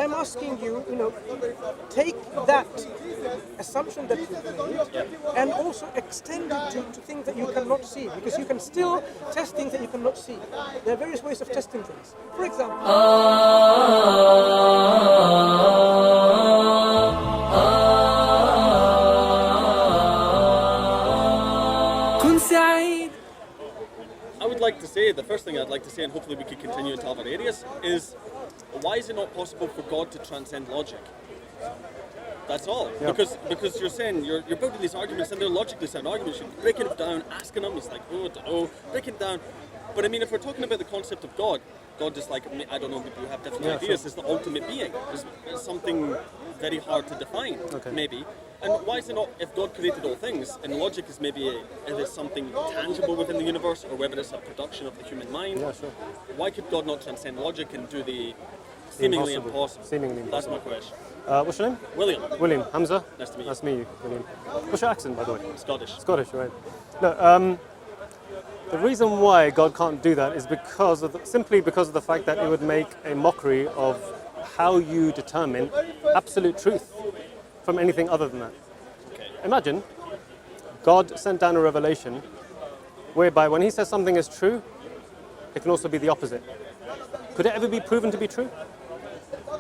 I'm asking you, take that assumption that you've made and also extend it to things that you cannot see, because you can still test things that you cannot see. There are various ways of testing things. For example, I would like to say, the first thing I'd like to say, and hopefully we could continue into other areas, is why is it not possible for God to transcend logic? That's all. Yeah. Because you're saying, you're building these arguments, and they're logically sound arguments. You're breaking it down, asking them, it's like, breaking it down. But I mean, if we're talking about the concept of God is like, I don't know, we do have different ideas, sure. It's the ultimate being. It's something very hard to define, maybe. And why is it not, if God created all things, and logic is maybe if it's something tangible within the universe, or whether it's a production of the human mind, why could God not transcend logic and do the seemingly impossible? Seemingly impossible. That's my question. What's your name? William. William. Hamza? Nice to meet you. Nice to meet you, William. What's your accent, by the way? Scottish. Scottish, right. No, the reason why God can't do that is simply because of the fact that it would make a mockery of how you determine absolute truth from anything other than that. Okay. Imagine God sent down a revelation whereby when he says something is true, it can also be the opposite. Could it ever be proven to be true?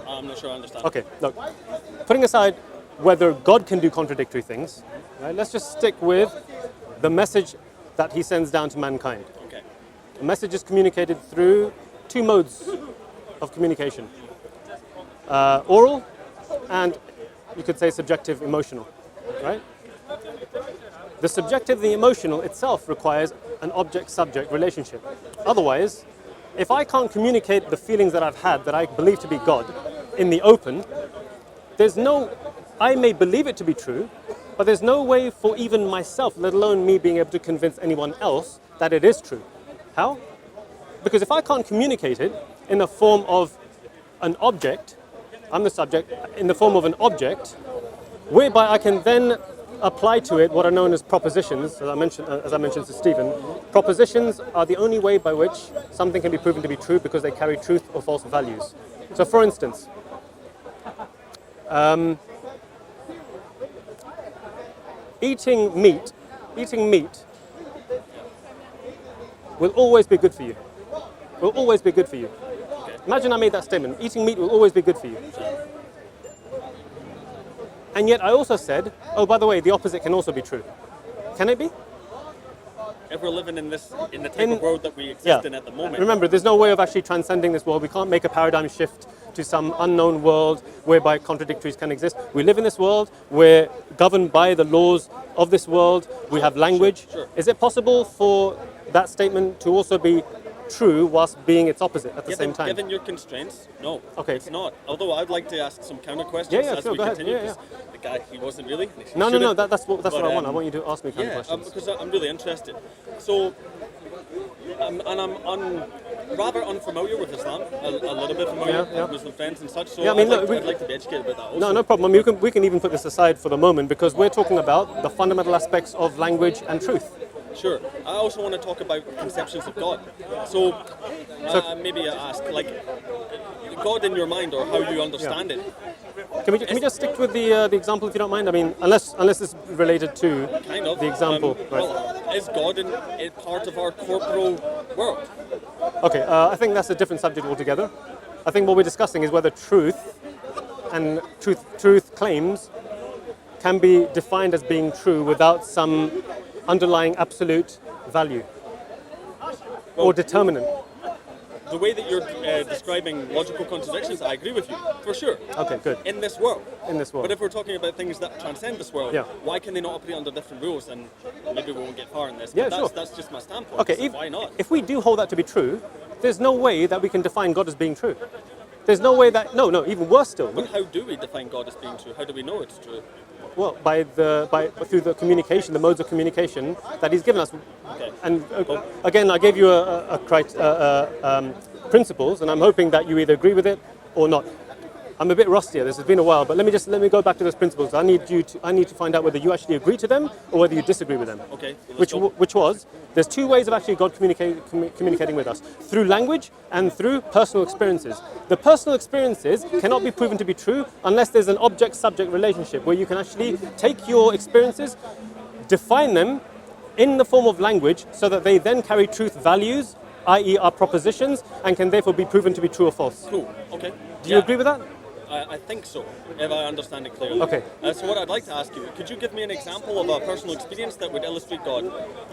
I'm not sure I understand. Okay, look, putting aside whether God can do contradictory things, right, let's just stick with the message that he sends down to mankind. Okay. The message is communicated through two modes of communication. Oral and, you could say, subjective, emotional, right? The subjective, the emotional itself requires an object-subject relationship. Otherwise, if I can't communicate the feelings that I've had that I believe to be God in the open, I may believe it to be true, but there's no way for even myself, let alone me being able to convince anyone else that it is true. How? Because if I can't communicate it in the form of an object, I'm the subject, in the form of an object, whereby I can then apply to it what are known as propositions, as I mentioned to Stephen. Propositions are the only way by which something can be proven to be true because they carry truth or false values. So for instance, eating meat will always be good for you. Will always be good for you. Imagine I made that statement. Eating meat will always be good for you. And yet I also said, oh, by the way, the opposite can also be true. Can it be? If we're living in the type of world that we exist in at the moment. Remember, there's no way of actually transcending this world. We can't make a paradigm shift to some unknown world whereby contradictories can exist. We live in this world. We're governed by the laws of this world. We have language. Sure. Is it possible for that statement to also be true whilst being its opposite at the same time? Given your constraints, no. Okay. It's not. Although I'd like to ask some counter questions as we continue. Yeah. The guy, he wasn't really. No. That's what I want. I want you to ask me counter questions. Because I'm really interested. So, I'm rather unfamiliar with Islam. A little bit familiar with Muslim friends and such. So I'd like to be educated about that also. No problem. I mean, we can even put this aside for the moment because we're talking about the fundamental aspects of language and truth. Sure. I also want to talk about conceptions of God. So maybe I ask, like, God in your mind or how you understand it. Can we just stick with the example if you don't mind? I mean, unless it's related to the example. Right. Well, is God in part of our corporal world? Okay, I think that's a different subject altogether. I think what we're discussing is whether truth and truth claims can be defined as being true without some underlying absolute value or determinant. The way that you're describing logical contradictions, I agree with you, for sure. Okay, good. In this world. But if we're talking about things that transcend this world, why can they not operate under different rules? And maybe we won't get far in this, but that's just my standpoint. Okay, so why not? If we do hold that to be true, there's no way that we can define God as being true. There's no way that, no, even worse still. But how do we define God as being true? How do we know it's true? Well, through the communication, the modes of communication that he's given us. Okay. And again, I gave you principles, and I'm hoping that you either agree with it or not. I'm a bit rusty at this. It's been a while, but let me go back to those principles. I need to find out whether you actually agree to them or whether you disagree with them. Okay. Well, Which was, there's two ways of actually God communicating with us: through language and through personal experiences. The personal experiences cannot be proven to be true unless there's an object-subject relationship where you can actually take your experiences, define them in the form of language, so that they then carry truth values, i.e., are propositions, and can therefore be proven to be true or false. Cool. Okay. Do you agree with that? I think so, if I understand it clearly. Okay. So what I'd like to ask you, could you give me an example of a personal experience that would illustrate God?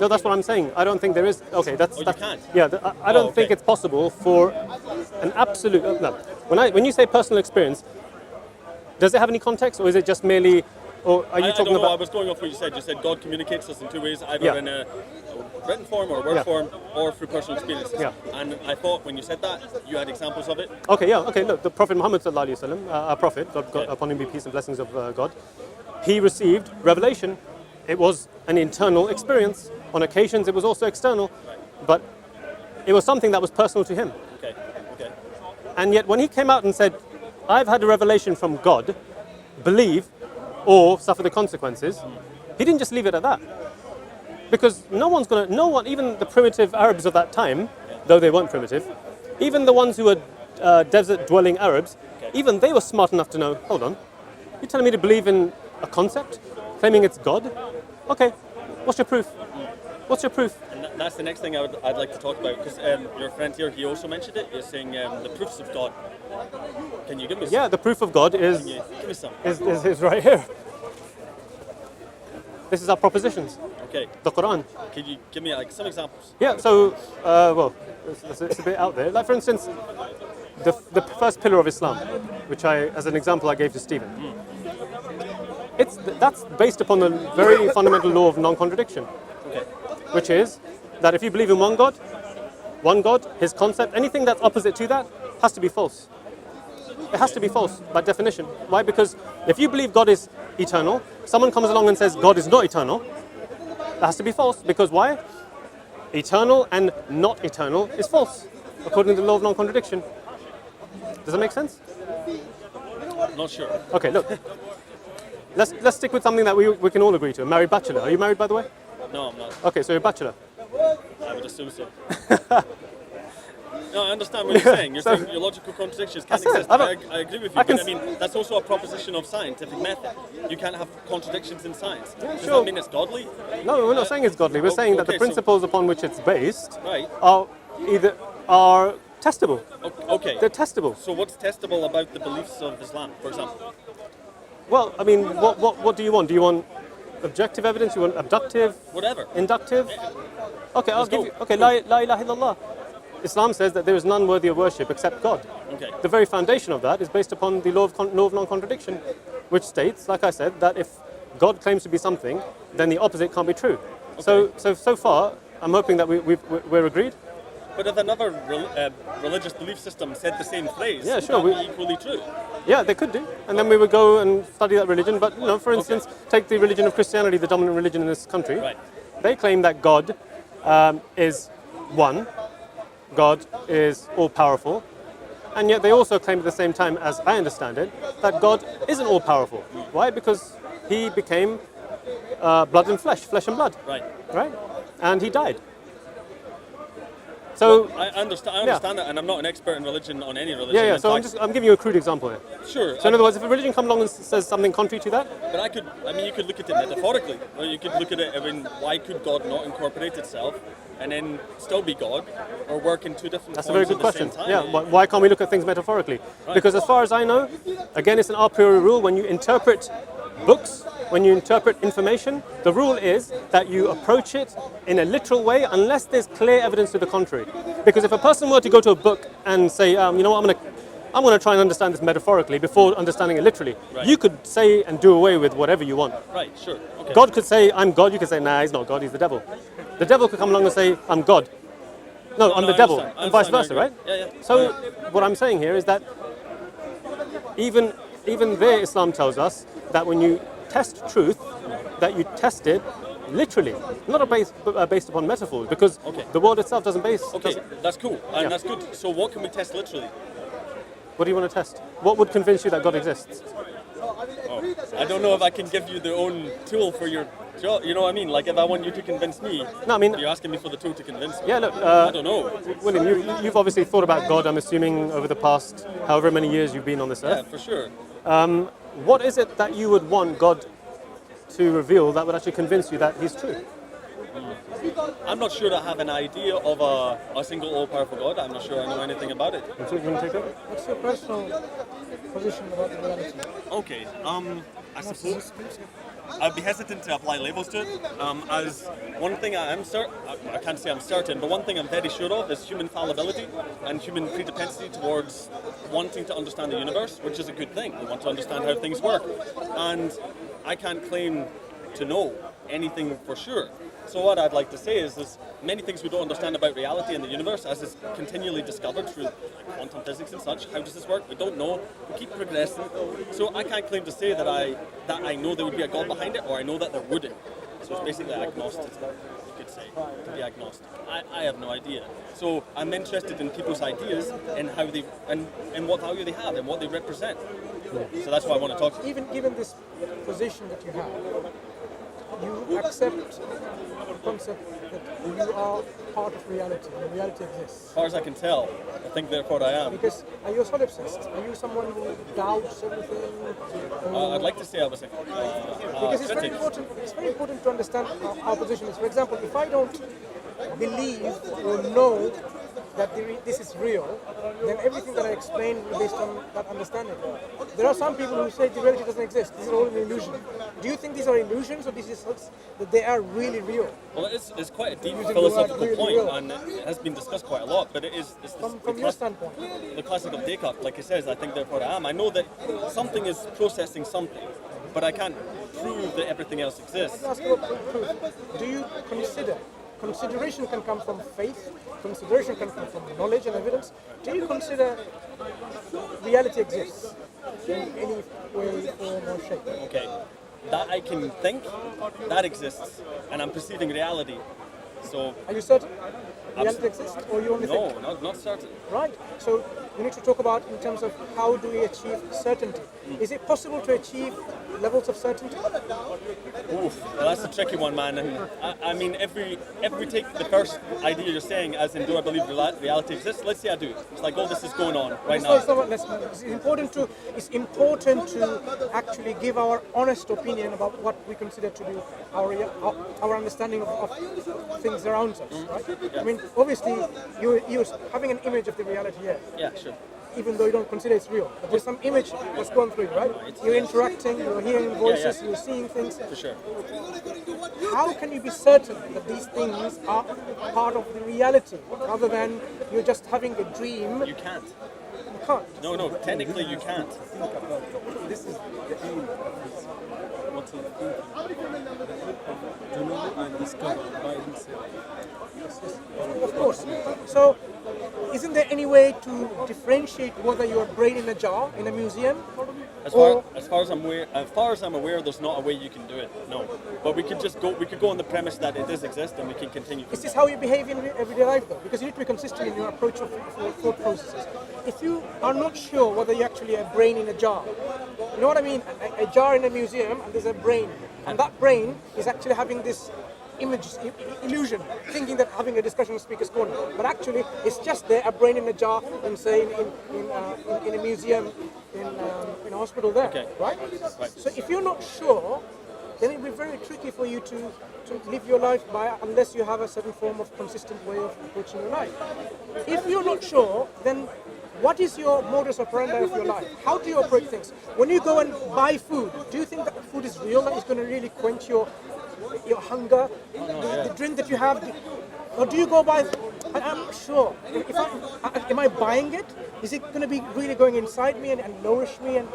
No, that's what I'm saying. I don't think there is. Okay, that's. You that's can't? Yeah, I don't think okay. it's possible for an absolute. No. When you say personal experience, does it have any context, or is it just merely, or are you I talking don't know, about? I was going off what you said. You said God communicates us in two ways, either Yeah. in a written form or word Yeah. form, or through personal experiences. Yeah. And I thought when you said that, you had examples of it. Okay, yeah, okay. Look, the Prophet Muhammad sallallahu alaihi wasallam, our Prophet, God, Yeah. upon him be peace and blessings of God, he received revelation. It was an internal experience. On occasions, it was also external, but it was something that was personal to him. Okay. Okay. And yet, when he came out and said, "I've had a revelation from God, believe or suffer the consequences," he didn't just leave it at that. Because no one, even the primitive Arabs of that time, though they weren't primitive, even the ones who were desert-dwelling Arabs, even they were smart enough to know, hold on, you're telling me to believe in a concept, claiming it's God? Okay, what's your proof? What's your proof? And that's the next thing I'd like to talk about, because your friend here, he also mentioned it. You're saying the proofs of God. Can you give me some? Yeah, the proof of God Can you give me some? is right here. This is our propositions, Okay. the Quran. Can you give me like some examples? Yeah, so, well, it's a bit out there. Like, for instance, the first pillar of Islam, which as an example, I gave to Stephen. That's based upon the very fundamental law of non-contradiction, Okay. which is that if you believe in one God, His concept, anything that's opposite to that has to be false. It has to be false by definition. Why? Because if you believe God is eternal, someone comes along and says God is not eternal, that has to be false. Because why? Eternal and not eternal is false, according to the law of non-contradiction. Does that make sense? Not sure. Okay, look. Let's stick with something that we can all agree to. A married bachelor. Are you married, by the way? No, I'm not. Okay, so you're a bachelor. I would assume so. No, I understand what you're saying. You're saying your logical contradictions can't I said, exist. I I agree with you, I but can I mean, that's also a proposition of scientific method. You can't have contradictions in science. Does sure. that mean it's godly? No, we're not saying it's godly. We're saying that the okay, so- principles upon which it's based Right. are testable. Okay. They're testable. So what's testable about the beliefs of Islam, for example? Well, I mean, what do you want? Do you want objective evidence? You want abductive? Whatever. Inductive? Okay, I'll Let's give go. you. Okay, la ilaha illallah. Islam says that there is none worthy of worship except God. Okay. The very foundation of that is based upon the law of non-contradiction, which states, like I said, that if God claims to be something, then the opposite can't be true. Okay. So far, I'm hoping that we're agreed. But if another religious belief system said the same phrase, Yeah, would sure, that be equally true? Yeah, they could do, and then we would go and study that religion. But for instance, take the religion of Christianity, the dominant religion in this country. Right. They claim that God is one. God is all-powerful, and yet they also claim at the same time, as I understand it, that God isn't all-powerful. Why? Because He became blood and flesh and blood, Right. right? And He died. So I understand that, and I'm not an expert in religion on any religion. yeah. In So fact, I'm giving you a crude example here. sure. So in other words, if a religion comes along and says something contrary to that, But you could look at it metaphorically, or you could look at it, I mean, why could God not incorporate itself and then still be God, or work in two different that's a very forms good at the same question. time? Yeah, why can't we look at things metaphorically? Because as far as I know, again, it's an a priori rule. When you interpret books, when you interpret information, the rule is that you approach it in a literal way unless there's clear evidence to the contrary. Because if a person were to go to a book and say, you know what, I'm going to try and understand this metaphorically before understanding it literally, Right. you could say and do away with whatever you want. Right, sure. Okay. God could say, I'm God. You could say, nah, he's not God, he's the devil. The devil could come along and say, I'm God. No, I'm the I devil, understand. I and vice understand, versa, I right? agree. Yeah. So what I'm saying here is that even there, Islam tells us that when you test truth, that you test it literally, not based upon metaphors, because Okay. the world itself doesn't base. Okay, doesn't- that's cool, and Yeah. that's good. So what can we test literally? What do you want to test? What would convince you that God exists? Oh, I don't know if I can give you the own tool for your job. You know what I mean? Like if I want you to convince me, No, I mean, you're asking me for the tool to convince me. yeah, look, I don't know. William, you've obviously thought about God, I'm assuming, over the past however many years you've been on this Yeah, earth. for sure. What is it that you would want God to reveal that would actually convince you that he's true? I'm not sure I have an idea of a single all-powerful God. I'm not sure I know anything about it. You want to take it? What's your personal position about the reality? Okay, I suppose I'd be hesitant to apply labels to it. As one thing I can't say I'm certain, but one thing I'm very sure of is human fallibility and human predisposition towards wanting to understand the universe, which is a good thing. We want to understand how things work. And I can't claim to know anything for sure. So what I'd like to say is there's many things we don't understand about reality and the universe as it's continually discovered through quantum physics and such. How does this work? We don't know. We keep progressing. So I can't claim to say that I know there would be a God behind it, or I know that there wouldn't. So it's basically agnostic, you could say, to be agnostic. I have no idea. So I'm interested in people's ideas and how they and what value they have and what they represent. So that's why I want to talk to you. Even given this position that you have, you accept the concept that you are part of reality, and reality exists. As far as I can tell, I think therefore I am. Because are you a solipsist? Are you someone who doubts everything? I'd like to say I was a Because it's very critic. important. It's very important to understand our position is. For example, if I don't believe or know that this is real, then everything that I explain will be based on that understanding. There are some people who say the reality doesn't exist. This is all an illusion. Do you think these are illusions, or this is that they are really real? Well, it's quite a deep Using the philosophical word point, real. and it has been discussed quite a lot. But it's From your standpoint, the classic of Descartes, like he says, I think therefore I am. I know that something is processing something, but I can't prove that everything else exists. let me ask you about proof. Do you consider? Consideration can come from faith. Consideration can come from knowledge and evidence. Do you consider reality exists in any way, form, or shape? Okay, that I can think, that exists, and I'm perceiving reality. So Are you certain reality exists, or you only think? no, not certain. Right. So we need to talk about in terms of how do we achieve certainty. Is it possible to achieve levels of certainty? Oof, well, that's a tricky one, man. And I mean, every take the first idea you're saying, as in, do I believe reality exists? Let's say I do. It's like, oh, this is going on right now. It's important to actually give our honest opinion about what we consider to be our understanding of things around us, right? Yeah. I mean, obviously, you're having an image of the reality here, Yeah, sure. even though you don't consider it's real. But there's some image that's gone through you, right? You're interacting, you're hearing voices, yeah. you're seeing things. For sure. How can you be certain that these things are part of the reality, rather than you're just having a dream? You can't. You can't. No, technically you can't. This is the aim of his what he's thinking. To know and discover by himself. Of course. So, isn't there any way to differentiate whether you're a brain in a jar in a museum? As far as I'm aware, there's not a way you can do it. No, but we could go on the premise that it does exist, and we can continue. Is this how you behave in everyday life, though? Because you need to be consistent in your approach of thought processes. If you are not sure whether you're actually a brain in a jar, you know what I mean? A jar in a museum, and there's a brain, and that brain is actually having this image, illusion, thinking that having a discussion with Speaker's Corner, but actually it's just there, a brain in a jar, in say in a museum, in a hospital there, Okay. right? Right. So if you're not sure, then it'll be very tricky for you to live your life by, unless you have a certain form of consistent way of approaching your life. If you're not sure, then what is your modus operandi of your life? How do you approach things? When you go and buy food, do you think that food is real, that it's going to really quench your hunger, the drink that you have, or do you go by? I'm not sure. Am I buying it? Is it going to be really going inside me and nourish me and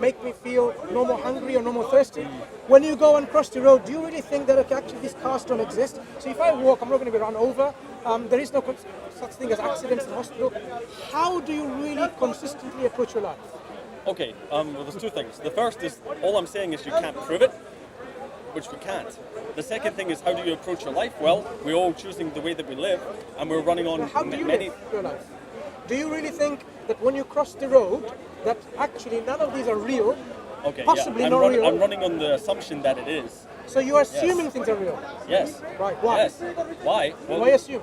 make me feel no more hungry or no more thirsty? When you go and cross the road, do you really think that actually these cars don't exist? So if I walk, I'm not going to be run over. There is no such thing as accidents in the hospital. How do you really consistently approach your life? Okay, well, there's two things. The first is, all I'm saying is you can't prove it, which we can't. The second thing is, how do you approach your life? Well, we're all choosing the way that we live, and we're running on How do you many. live your life? Do you really think that when you cross the road, that actually none of these are real, Okay, possibly yeah. not real. I'm running on the assumption that it is. So you are assuming things are real. Yes. Right, why? Yes. Why? Well, Why assume?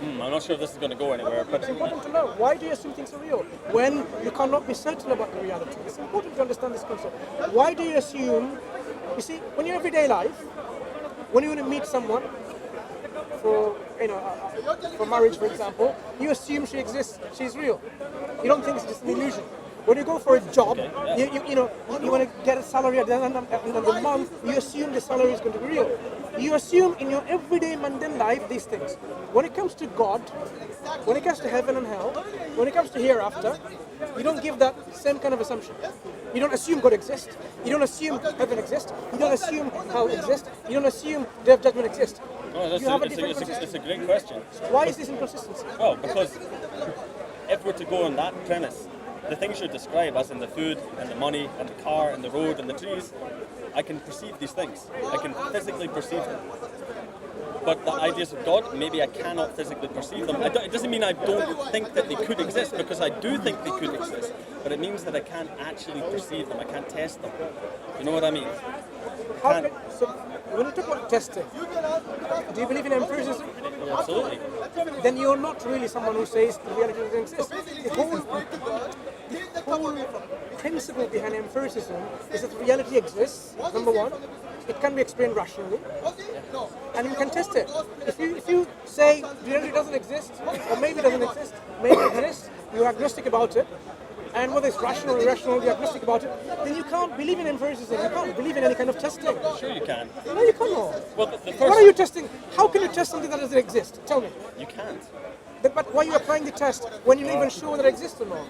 I'm not sure if this is going to go anywhere, but It's important to know. Why do you assume things are real when you cannot be certain about the reality? It's important to understand this concept. Why do you assume? You see, when your everyday life, when you want to meet someone for for marriage, for example, you assume she exists, she's real. You don't think it's just an illusion. When you go for a job, you want to get a salary at the end of the month, you assume the salary is going to be real. You assume in your everyday mundane life these things. When it comes to God, when it comes to heaven and hell, when it comes to hereafter, you don't give that same kind of assumption. You don't assume God exists. You don't assume heaven exists. You don't assume hell exists. You don't assume day of judgment exists. no, You have a it's, different it's, consistency. it's a great question. Why is this inconsistency? Oh, because if we're to go on that premise, the things you describe, as in the food and the money and the car and the road and the trees, I can perceive these things. I can physically perceive them. But the ideas of God, maybe I cannot physically perceive them. It doesn't mean I don't think that they could exist, because I do think they could exist. But it means that I can't actually perceive them. I can't test them. You know what I mean? So when you talk about testing, do you believe in empiricism? Absolutely. Then you're not really someone who says the reality doesn't exist. The whole principle behind empiricism is that reality exists, number one. It can be explained rationally, and you can test it. If you say reality doesn't exist, or maybe it doesn't exist, maybe it exists, you're agnostic about it, and whether it's rational or irrational, you're agnostic about it, then you can't believe in empiricism. You can't believe in any kind of testing. Sure you can. No, you cannot. Well, the first... What are you testing? How can you test something that doesn't exist? Tell me. You can't. But why are you applying the test when you're not even sure whether it exists or not?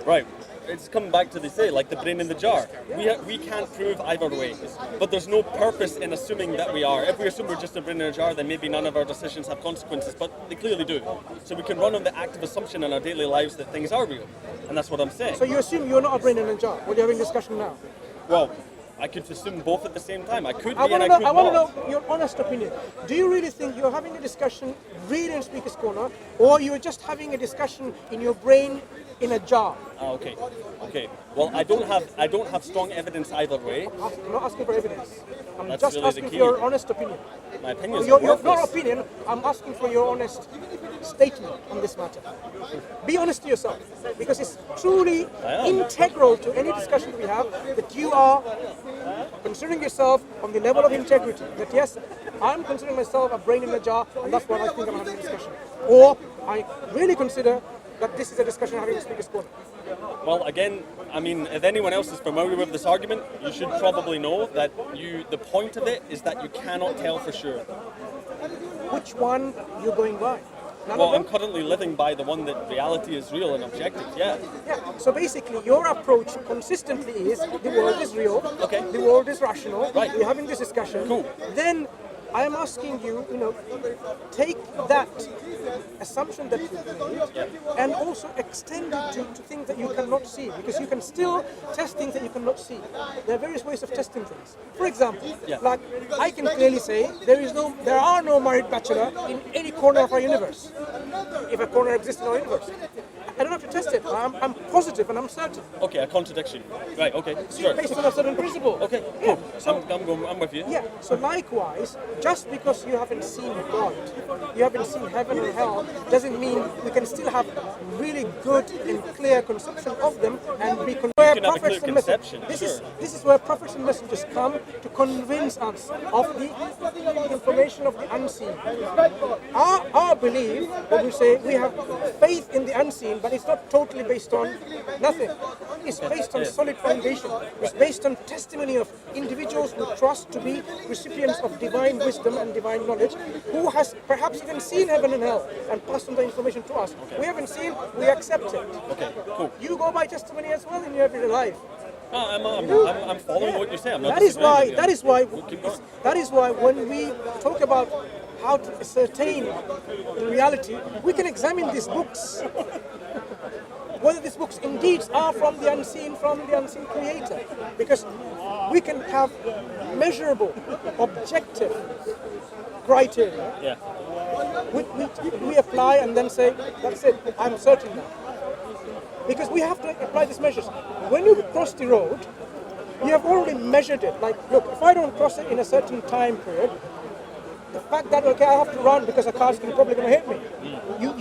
Right. It's coming back to like the brain in the jar. We can't prove either way, but there's no purpose in assuming that we are. If we assume we're just a brain in a jar, then maybe none of our decisions have consequences, but they clearly do. So we can run on the active assumption in our daily lives that things are real, and that's what I'm saying. So you assume you're not a brain in a jar. What are you having discussion now? Well, I could assume both at the same time. I could be I and I want could to not. know your honest opinion. Do you really think you're having a discussion really in Speaker's Corner, or you're just having a discussion in your brain in a jar? Okay. Well, I don't have strong evidence either way. I'm not asking for evidence. I'm That's just really the asking for key. your honest opinion. My opinion is Your worthless. opinion, I'm asking for your honest statement on this matter. Be honest to yourself, because it's truly integral to any discussion we have that you are considering yourself on the level of integrity. That yes, I'm considering myself a brain in a jar, and that's what I think I'm having a discussion. Or I really consider that this is a discussion having a Speaker's Corner. Well, again, I mean, if anyone else is familiar with this argument, you should probably know that the point of it is that you cannot tell for sure. Which one you're going by? None Well, of I'm them? currently living by the one that reality is real and objective, yeah. Yeah. So basically, your approach consistently is the world is real, Okay. the world is rational. Right. We're having this discussion. Cool. Then I am asking you, take that assumption that you've made and also extend it to things that you cannot see, because you can still test things that you cannot see. There are various ways of testing things. For example, like I can clearly say there are no married bachelor in any corner of our universe. If a corner exists in our universe, I don't have to test it. I'm positive and I'm certain. Okay, a contradiction. Right, okay, sure. Based on a certain principle. Okay, Yeah. cool. So, I'm with you. yeah, so likewise, just because you haven't seen God, you haven't seen heaven and hell, doesn't mean we can still have really good and clear conception of them and be where can have a prophets clear and messengers. conception, This is where prophets and messengers come to convince us of the information of the unseen. Our belief, when we say we have faith in the unseen, but it's not totally based on nothing. It's based on solid foundation. It's based on testimony of individuals who trust to be recipients of divine wisdom and divine knowledge, who has perhaps even seen heaven and hell and passed on the information to us. We haven't seen, we accept it. Okay, cool. You go by testimony as well in your everyday life. I'm following what you say. I'm not That is disagreeing why. with you. That is why. We'll keep going. That is why when we talk about how to ascertain the reality, we can examine these books. Whether these books indeed are from the unseen creator, because we can have measurable, objective criteria. Yeah. We apply and then say, that's it. I'm certain now. Because we have to apply these measures. When you cross the road, you have already measured it. Like, look, if I don't cross it in a certain time period, the fact that, okay, I have to run because a car's probably going to hit me. You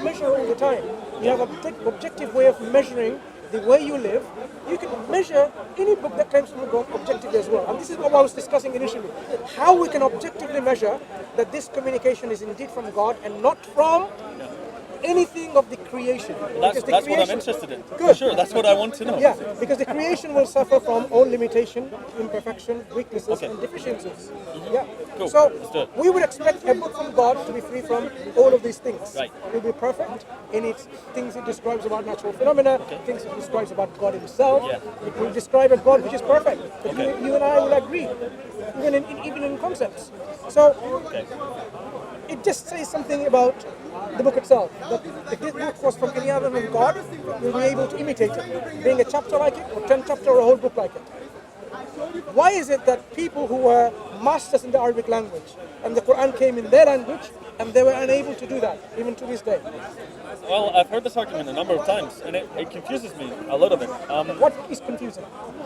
measure all the time. You have an objective way of measuring the way you live. You can measure any book that comes from God objectively as well. And this is what I was discussing initially. How we can objectively measure that this communication is indeed from God and not from anything of the creation. That's Because the what I'm creation- interested in. For Good. sure, that's what I want to know. Yeah, because the creation will suffer from all limitation, imperfection, weaknesses, Okay. and deficiencies. Yeah. Cool. So Understood. we would expect a book from God to be free from all of these things. Right. It will be perfect in its things it describes about natural phenomena, things it describes about God Himself. Yeah. It will describe a God which is perfect. That Okay. you and I will agree, even in concepts. So Okay. it just says something about the book itself. That if this book was from any other than God, we'll be able to imitate it, being a chapter like it, or 10 chapter, or a whole book like it. Why is it that people who were masters in the Arabic language and the Quran came in their language and they were unable to do that, even to this day? Well, I've heard this argument a number of times, and it confuses me a little bit. What is confusing?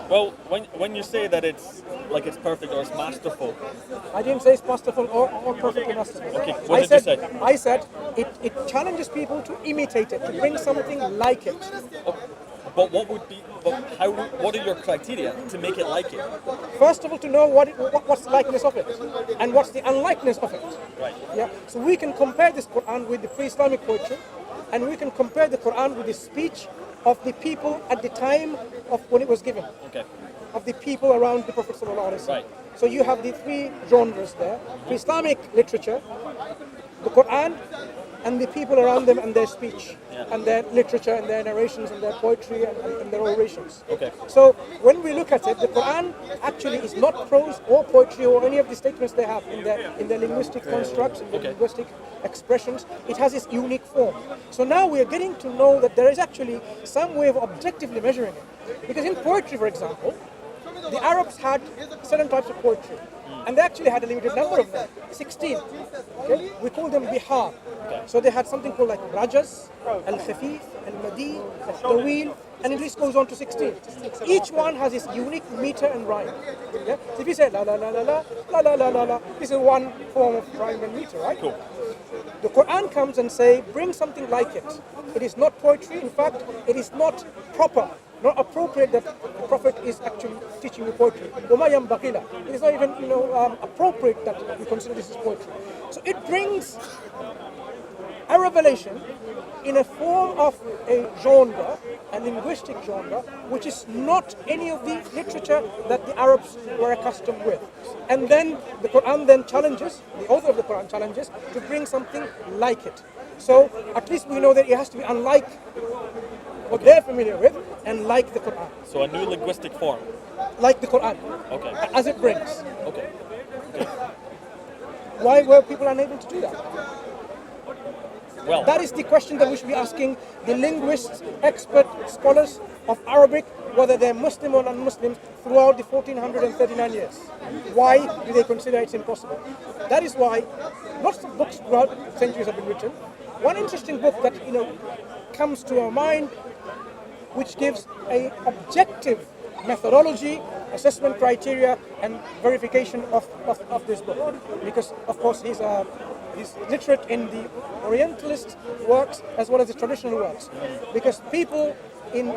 Well, when you say that it's like it's perfect or it's masterful, I didn't say it's masterful or perfectly masterful. Okay, what did you say? I said it challenges people to imitate it, to bring something like it. but what are your criteria to make it like it? First of all, to know what's the likeness of it and what's the unlikeness of it. Right. Yeah. So we can compare this Quran with the pre-Islamic poetry, and we can compare the Quran with the speech of the people at the time of when it was given, Okay. of the people around the Prophet sallallahu alaihi wasallam. Right. So you have the three genres there: pre-Islamic literature, the Quran, and the people around them and their speech, and their literature and their narrations and their poetry and their orations. Okay. So when we look at it, the Quran actually is not prose or poetry or any of the statements they have in their linguistic constructs, in their Okay. linguistic expressions. It has its unique form. So now we are getting to know that there is actually some way of objectively measuring it. Because in poetry, for example, the Arabs had certain types of poetry, and they actually had a limited number of them, 16. Okay? We call them bihar. So they had something called like rajas, al-khafif, al-madi, al-tawil, and the list goes on to 16. Each one has its unique meter and rhyme. Yeah? So if you say la la la la la la la la la la, this is one form of rhyme and meter, right? Cool. The Quran comes and say, bring something like it. It is not poetry. In fact, it is not proper, not appropriate that the Prophet is actually teaching you poetry. It is not even, appropriate that we consider this as poetry. So it brings a revelation in a form of a genre, a linguistic genre, which is not any of the literature that the Arabs were accustomed with. And then the Quran then challenges, the author of the Quran challenges, to bring something like it. So at least we know that it has to be unlike what they're familiar with and like the Quran. So a new linguistic form. Like the Quran, Okay. as it brings. Okay. Why were people unable to do that? Well, That is the question that we should be asking the linguists, expert scholars of Arabic, whether they're Muslim or non-Muslims, throughout the 1439 years. Why do they consider it's impossible? That is why lots of books throughout centuries have been written. One interesting book that comes to our mind, which gives a objective methodology, assessment criteria, and verification of this book, because of course he's literate in the Orientalist works as well as the traditional works. Because people in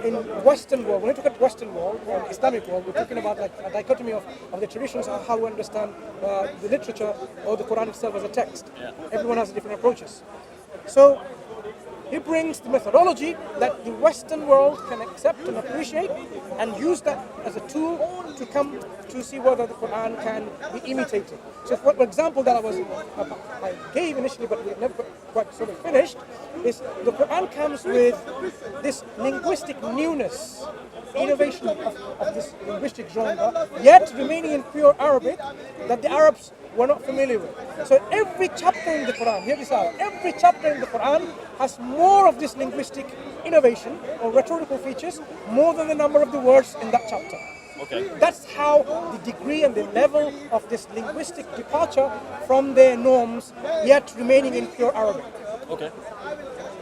Western world, when we look at Western world or Islamic world, we're talking about like a dichotomy of the traditions of how we understand the literature or the Quran itself as a text. Everyone has different approaches. So he brings the methodology that the Western world can accept and appreciate and use that as a tool to come to see whether the Quran can be imitated. So for example that I gave initially but we never quite sort of finished is the Quran comes with this linguistic newness, innovation of this linguistic genre, yet remaining in pure Arabic that the Arabs were not familiar with. So every chapter in the Quran, hear this out, every chapter in the Quran has more of this linguistic innovation or rhetorical features more than the number of the words in that chapter. okay. That's how the degree and the level of this linguistic departure from their norms, yet remaining in pure Arabic. Okay.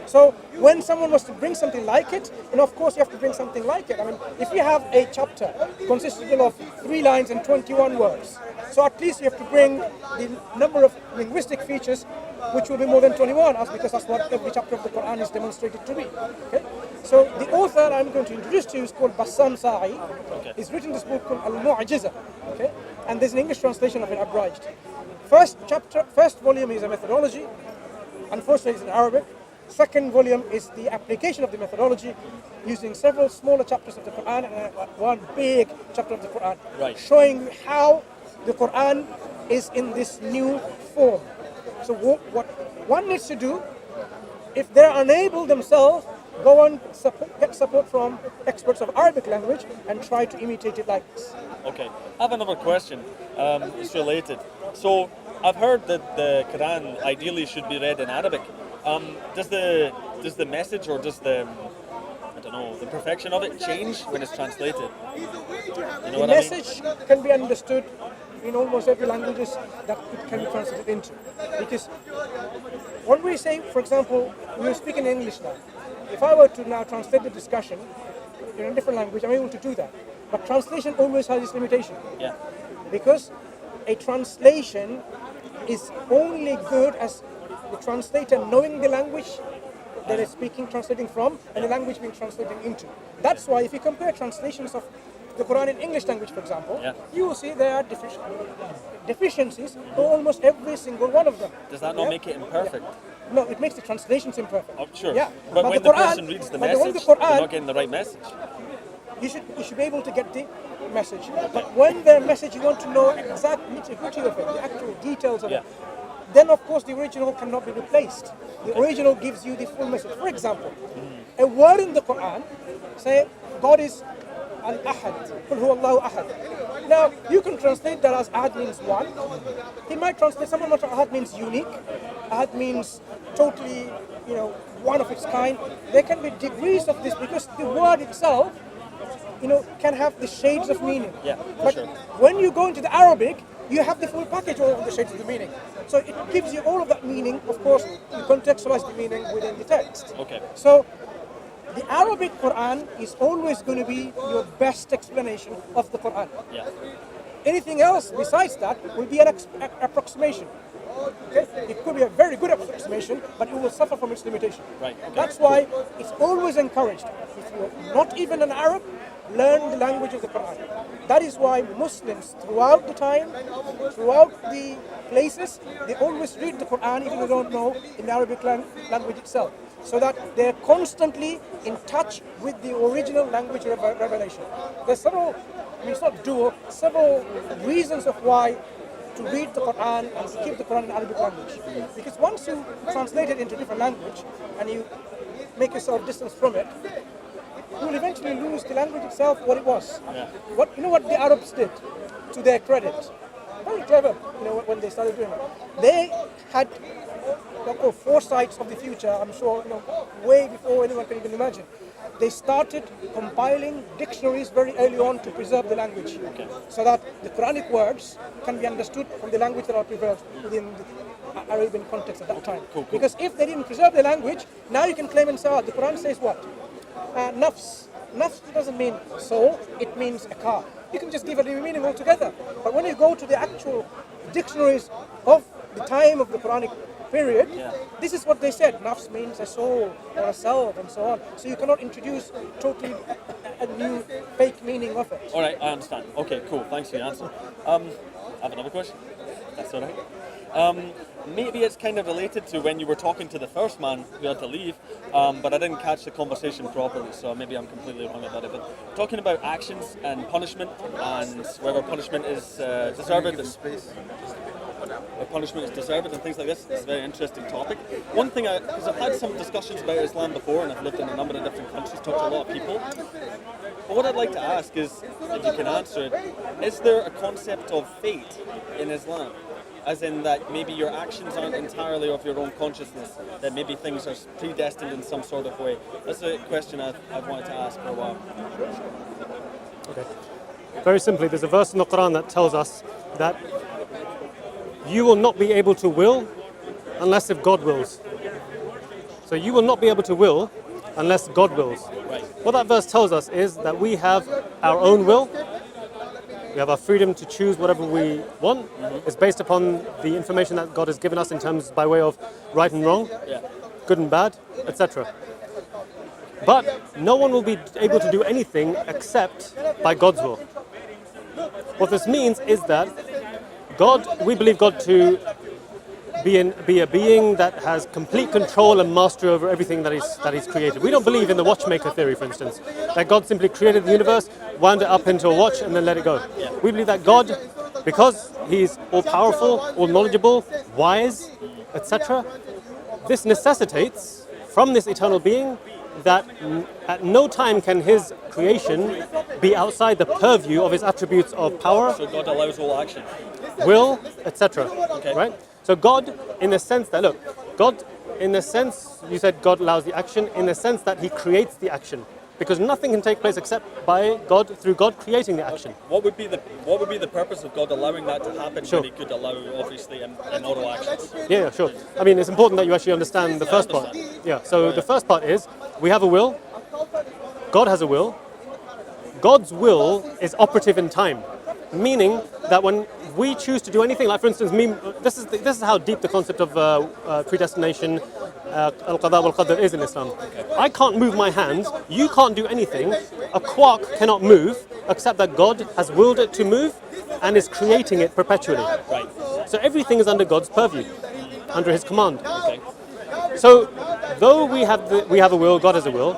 So when someone was to bring something like it, of course you have to bring something like it. I mean, if you have a chapter consisting of 3 lines and 21 words, so at least you have to bring the number of linguistic features, which will be more than 21, because that's what every chapter of the Quran is demonstrated to be. Okay? So the author I'm going to introduce to you is called Bassam Sa'i. Okay. He's written this book called Al-Mu'jiza. Okay? And there's an English translation of it abridged. First volume is a methodology. Unfortunately, it's in Arabic. Second volume is the application of the methodology using several smaller chapters of the Quran and one big chapter of the Quran, Right. showing how the Quran is in this new form. So what one needs to do, if they're unable themselves, go and get support from experts of Arabic language and try to imitate it like this. Okay, I have another question. It's related. So I've heard that the Quran ideally should be read in Arabic. Does the message or does the the perfection of it change when it's translated? You know The what message can be understood in almost every languages that it can be translated into. Because when we say, for example, we're speaking English now. If I were to now translate the discussion in a different language, I'm able to do that. But translation always has its limitation. Yeah. Because a translation is only good as the translator knowing the language that they're translating from, and the language being translated into. That's why if you compare translations of the Quran in English language, for example, Yeah. you will see there are deficiencies for almost every single one of them. Does that not Yeah? make it imperfect? No, it makes the translations imperfect. Oh, sure. Yeah. But when the person reads the when message, the Quran, they're not getting the right message. you should be able to get the message. But when the message you want to know exact nitty-gritty of it, the actual details of Yeah. it, then of course the original cannot be replaced. The original gives you the full message. For example, a word in the Quran, say God is Al-Ahad, Qul huwa Allahu Ahad. Now you can translate that as Ahad means one. He might translate, someone might Ahad means unique. Ahad means totally, one of its kind. There can be degrees of this because the word itself, can have the shades of meaning. Yeah, for But sure. when you go into the Arabic, you have the full package of the shades of the meaning. So it gives you all of that meaning. Of course, you contextualize the meaning within the text. Okay. So the Arabic Quran is always going to be your best explanation of the Quran. Yeah. Anything else besides that will be an approximation. Okay? It could be a very good approximation, but it will suffer from its limitation. Right, okay. That's why it's always encouraged. If you're not even an Arab, learn the language of the Quran. That is why Muslims throughout the time, throughout the places, they always read the Quran even if they don't know in the Arabic language itself. So that they're constantly in touch with the original language of revelation. There's several reasons of why to read the Quran and to keep the Quran in Arabic language. Because once you translate it into a different language and you make yourself distance from it, you will eventually lose the language itself, what it was. Yeah. What the Arabs did, to their credit, very clever, when they started doing it. They had foresights of the future, I'm sure, way before anyone can even imagine. They started compiling dictionaries very early on to preserve the language, so that the Quranic words can be understood from the language that are preserved within the Arabian context at that time. Cool. Because if they didn't preserve the language, now you can claim and say, the Quran says what? Nafs. Nafs doesn't mean soul, it means a car. You can just give it a new meaning altogether. But when you go to the actual dictionaries of the time of the Quranic period, this is what they said. Nafs means a soul or a self and so on. So you cannot introduce totally a new fake meaning of it. All right, I understand. Okay, cool. Thanks for your answer. I have another question. That's all right. Maybe it's kind of related to when you were talking to the first man who had to leave, but I didn't catch the conversation properly, so maybe I'm completely wrong about it. But talking about actions and punishment and whether punishment is deserved, punishment is deserved and things like this, it's a very interesting topic. One thing, because I've had some discussions about Islam before and I've lived in a number of different countries, talked to a lot of people. But what I'd like to ask is, if you can answer it, is there a concept of fate in Islam? As in that maybe your actions aren't entirely of your own consciousness, that maybe things are predestined in some sort of way. That's a question I've wanted to ask for a while. Okay. Very simply, there's a verse in the Quran that tells us that you will not be able to will unless if God wills. So you will not be able to will unless God wills. Right. What that verse tells us is that we have our own will. We have our freedom to choose whatever we want. It's based upon the information that God has given us in terms by way of right and wrong, Yeah. good and bad, etc. But no one will be able to do anything except by God's will. What this means is that God, we believe God to be a being that has complete control and mastery over everything that he's created. We don't believe in the watchmaker theory, for instance, that God simply created the universe, wound it up into a watch, and then let it go. We believe that God, because he's all-powerful, all-knowledgeable, wise, etc., this necessitates from this eternal being that at no time can his creation be outside the purview of his attributes of power, So God allows all action. will, etc. Okay. Right? So God, in the sense that, look, God, in the sense, you said God allows the action, in the sense that he creates the action. Because nothing can take place except by God, through God creating the action. What would be the purpose of God allowing that to happen Sure. when he could allow, obviously, immoral actions? Yeah, sure. I mean, it's important that you actually understand the first part. Yeah, so the first part is, we have a will, God has a will, God's will is operative in time, meaning that when we choose to do anything, like for instance, this is how deep the concept of predestination, al-qada wal-qadr is in Islam. I can't move my hand, you can't do anything, a quark cannot move except that God has willed it to move and is creating it perpetually. Right. So everything is under God's purview, under his command. Okay. So though we have a will, God has a will,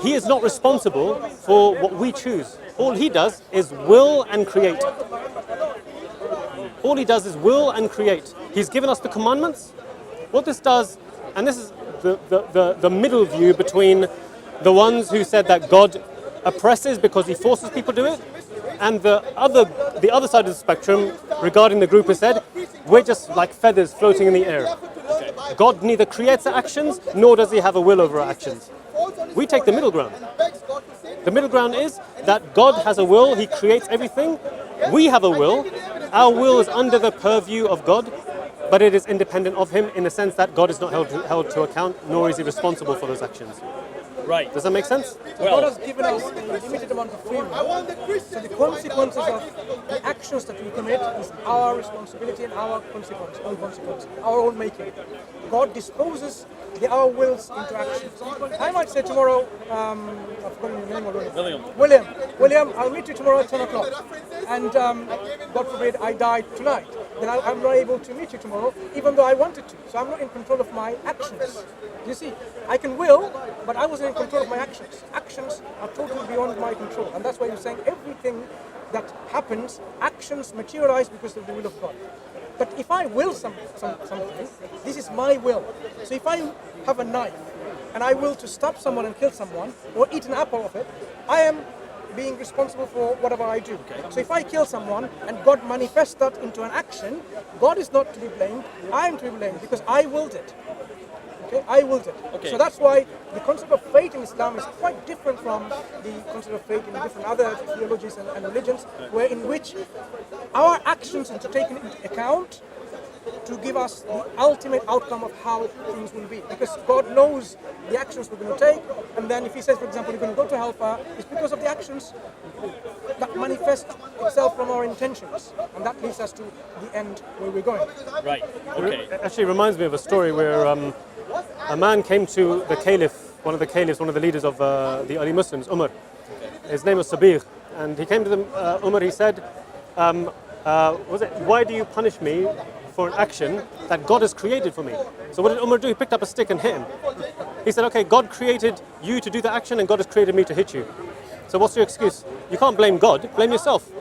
he is not responsible for what we choose. All he does is will and create. All he does is will and create. He's given us the commandments. What this does, and this is the middle view between the ones who said that God oppresses because he forces people to do it, and the other side of the spectrum regarding the group who said, we're just like feathers floating in the air. God neither creates our actions, nor does he have a will over our actions. We take the middle ground. The middle ground is that God has a will, he creates everything. We have a will. Our will is under the purview of God, but it is independent of him in the sense that God is not held to account, nor is he responsible for those actions. Right. Does that make sense? God has given us a limited amount of free will. So the consequences of the actions that we commit is our responsibility and our consequence, our own making. God disposes our wills into actions. I might say tomorrow, I've forgotten your name already. William, I'll meet you tomorrow at 10 o'clock. And God forbid I die tonight. Then I'm not able to meet you tomorrow, even though I wanted to. So I'm not in control of my actions. You see, I can will, but I wasn't in control of my actions. Actions are totally beyond my control. And that's why you're saying everything that happens, actions materialize because of the will of God. But if I will something, this is my will. So if I have a knife and I will to stab someone and kill someone or eat an apple of it, I am being responsible for whatever I do. So if I kill someone and God manifests that into an action, God is not to be blamed, I am to be blamed because I willed it. Okay, I willed it. Okay. So that's why the concept of fate in Islam is quite different from the concept of fate in different other theologies and religions, where in which our actions are taken into account to give us the ultimate outcome of how things will be. Because God knows the actions we're going to take, and then if he says, for example, you're going to go to hellfire, it's because of the actions that manifest itself from our intentions. And that leads us to the end where we're going. Right. Okay. It actually reminds me of a story where a man came to the caliph, one of the leaders of the early Muslims, Umar. His name was Sabir. And he came to Umar, he said, why do you punish me for an action that God has created for me? So what did Umar do? He picked up a stick and hit him. He said, okay, God created you to do the action and God has created me to hit you. So what's your excuse? You can't blame God, blame yourself.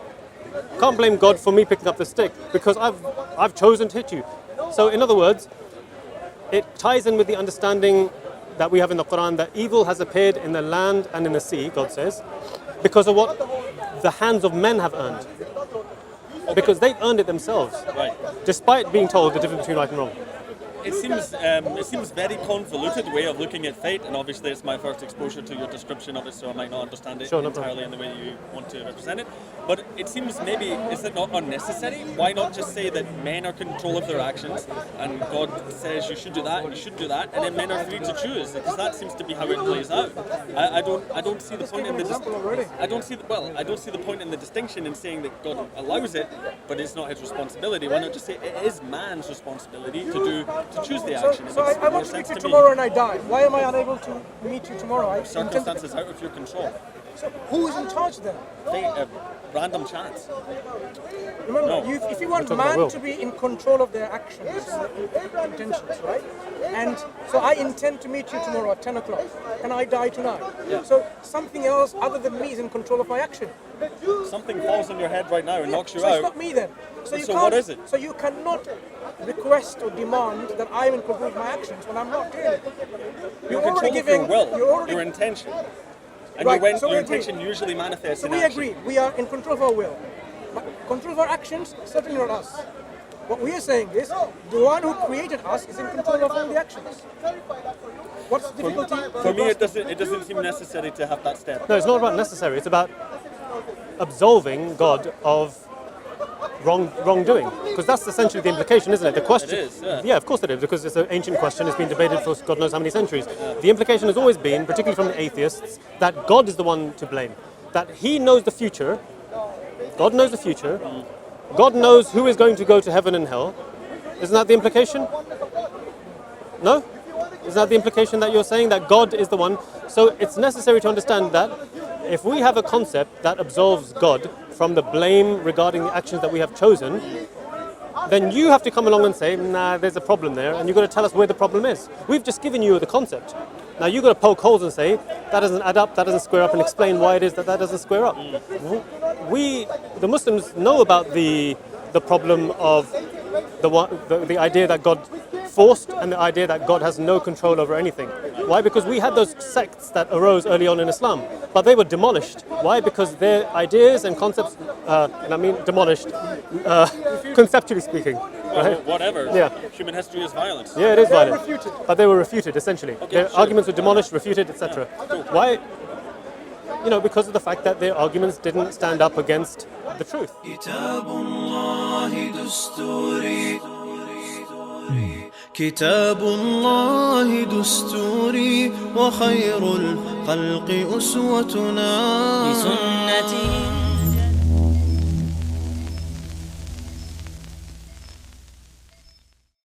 You can't blame God for me picking up the stick because I've chosen to hit you. So in other words, it ties in with the understanding that we have in the Quran that evil has appeared in the land and in the sea, God says, because of what the hands of men have earned. Because they've earned it themselves, Right. despite being told the difference between right and wrong. it seems very convoluted way of looking at fate, and obviously it's my first exposure to your description of it, so I might not understand it entirely in the way you want to represent it. But it seems maybe, is it not unnecessary? Why not just say that men are in control of their actions, and God says you should do that, you should do that, and then men are free to choose? Because that seems to be how it plays out. I don't see the point in the I don't see the point in the distinction in saying that God allows it, but it's not his responsibility. Why not just say it is man's responsibility to choose the action? So I want to meet you tomorrow and I die. Why am I unable to meet you tomorrow? Circumstances out of your control. So who is in charge then? Fate, random chance. Remember, if you want man to be in control of their actions, intentions, right? And so I intend to meet you tomorrow at 10 o'clock, and I die tonight. Yeah. So something else other than me is in control of my action. Something falls on your head right now and knocks you so out. It's not me then. So what is it? So you cannot request or demand that I am in control of my actions when I'm not doing it. You're in control of your will, your intention. And right, so your intention usually manifests in action. So we agree, we are in control of our will. But control of our actions, certainly not us. What we are saying is, the one who created us is in control of all the actions. What's the difficulty? For me, it doesn't seem necessary to have that step. No, it's not about necessary. It's about absolving God of wrongdoing, because that's essentially the implication, isn't it? The question. It is, yeah. Yeah, of course it is, because it's an ancient question. It's been debated for God knows how many centuries. Yeah. The implication has always been, particularly from the atheists, that God is the one to blame. That He knows the future. God knows the future. God knows who is going to go to heaven and hell. Isn't that the implication? No? Is that the implication that you're saying, that God is the one? So it's necessary to understand that if we have a concept that absolves God from the blame regarding the actions that we have chosen, then you have to come along and say, nah, there's a problem there, and you've got to tell us where the problem is. We've just given you the concept. Now you've got to poke holes and say, that doesn't add up, that doesn't square up, and explain why it is that doesn't square up. We, the Muslims, know about the problem of the idea that God forced and the idea that God has no control over anything. Why? Because we had those sects that arose early on in Islam, but they were demolished. Why? Because their ideas and concepts, and I mean demolished, conceptually speaking. Right? Whatever. Yeah. Human history is violence. Yeah, it is violent. But they were refuted, essentially. Okay, their sure. arguments were demolished, refuted, etc. Yeah, cool. Why? You know, because of the fact that their arguments didn't stand up against the truth. كتاب الله دستوري وخير الخلق أسوتنا بسنته